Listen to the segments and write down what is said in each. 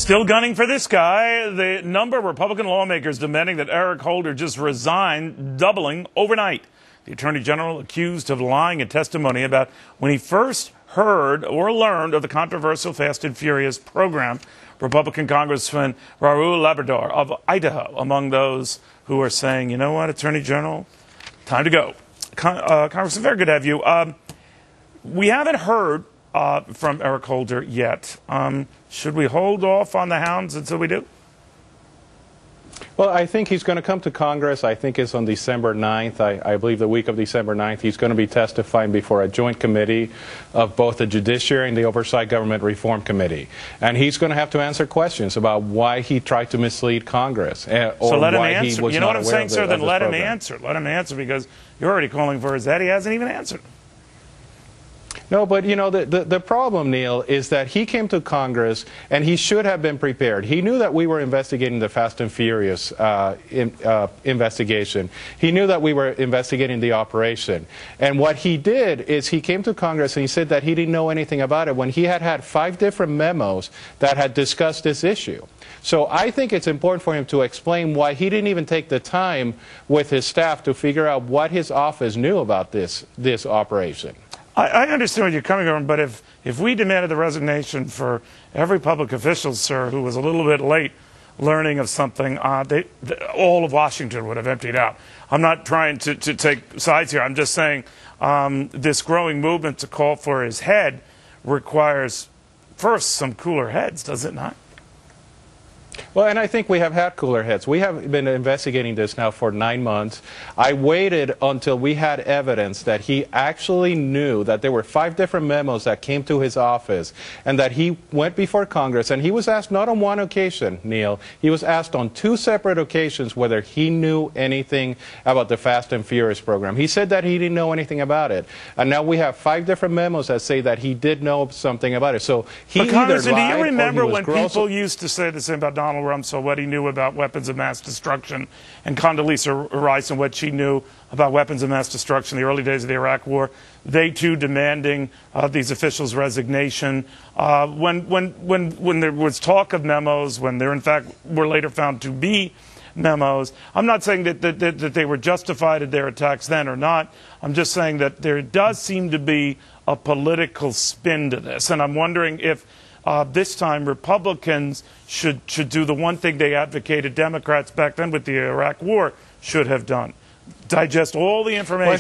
Still gunning for this guy. The number of Republican lawmakers demanding that Eric Holder just resign, doubling overnight. The Attorney General accused of lying in testimony about when he first heard or learned of the controversial Fast and Furious program. Republican Congressman Raul Labrador of Idaho among those who are saying, you know what, Attorney General, time to go. Congressman, very good to have you. We haven't heard from Eric Holder yet. Should we hold off on the hounds until we do? Well, I think he's going to come to Congress. I think it's on December 9th. I believe the week of December 9th. He's going to be testifying before a joint committee of both the Judiciary and the Oversight Government Reform Committee. And he's going to have to answer questions about why he tried to mislead Congress or so let him why answer. he was you know not what I'm aware saying, of sir? Then this let him program. answer. Let him answer because you're already calling for his head. He hasn't even answered. No, but you know, the problem, Neil, is that he came to Congress and he should have been prepared. He knew that we were investigating the Fast and Furious investigation. He knew that we were investigating the operation. And what he did is he came to Congress and he said that he didn't know anything about it when he had had 5 different memos that had discussed this issue. So I think it's important for him to explain why he didn't even take the time with his staff to figure out what his office knew about this operation. I understand where you're coming from, but if we demanded the resignation for every public official, sir, who was a little bit late learning of something, all of Washington would have emptied out. I'm not trying to take sides here. I'm just saying this growing movement to call for his head requires, first, some cooler heads, does it not? Well, and I think we have had cooler heads. We have been investigating this now for 9 months. I waited until we had evidence that he actually knew that there were 5 different memos that came to his office and that he went before Congress. And he was asked not on one occasion, Neil, he was asked on 2 separate occasions whether he knew anything about the Fast and Furious program. He said that he didn't know anything about it. And now we have 5 different memos that say that he did know something about it. So he either lied or he was do you remember when gross. people used to say the same about Donald Rumsfeld, what he knew about weapons of mass destruction, and Condoleezza Rice and what she knew about weapons of mass destruction in the early days of the Iraq War, they too demanding these officials' resignation. When there was talk of memos, when there in fact were later found to be memos, I'm not saying that they were justified in their attacks then or not. I'm just saying that there does seem to be a political spin to this, and I'm wondering if this time Republicans should do the one thing they advocated Democrats back then with the Iraq War should have done: digest all the information. Well,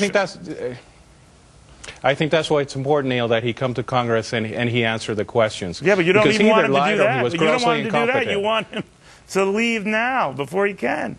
I think that's why it's important, Neil, that he come to Congress and he answer the questions. Yeah, but you don't even want him to do that. You don't want him to do that. You want him to leave now before he can.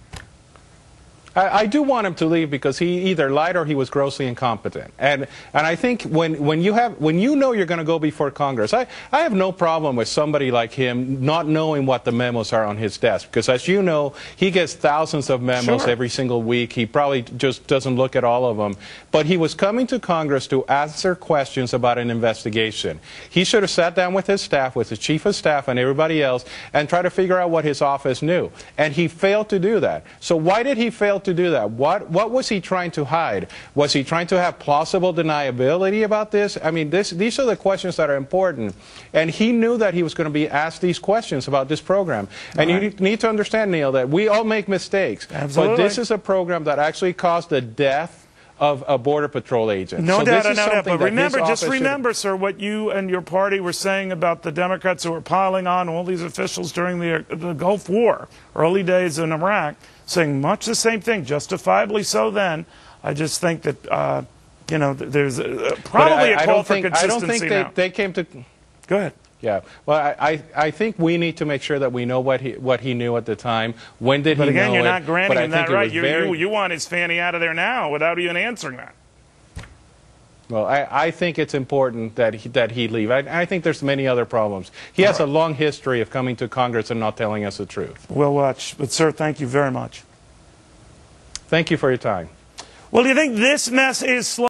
I do want him to leave because he either lied or he was grossly incompetent. And I think when you know you're going to go before Congress, I have no problem with somebody like him not knowing what the memos are on his desk, because as you know, he gets thousands of memos every single week. He probably just doesn't look at all of them. But he was coming to Congress to answer questions about an investigation. He should have sat down with his staff, with the chief of staff and everybody else, and try to figure out what his office knew. And he failed to do that. So why did he fail to do that? What was he trying to hide? Was he trying to have plausible deniability about this? I mean, these are the questions that are important. And he knew that he was going to be asked these questions about this program. And you need to understand, Neil, that we all make mistakes. Absolutely. But this is a program that actually caused the death of a Border Patrol agent. No doubt, no doubt. But remember, just remember, sir, what you and your party were saying about the Democrats who were piling on all these officials during the Gulf War, early days in Iraq, saying much the same thing, justifiably so then. I just think that, you know, there's probably a call for consistency. I don't think they came to... Go ahead. Yeah. Well, I think we need to make sure that we know what he knew at the time. When did he know it? But again, you're not granting him that right. You want his fanny out of there now without even answering that. Well, I think it's important that he leave. I think there's many other problems. He has a long history of coming to Congress and not telling us the truth. We'll watch. But, sir, thank you very much. Thank you for your time. Well, do you think this mess is slow?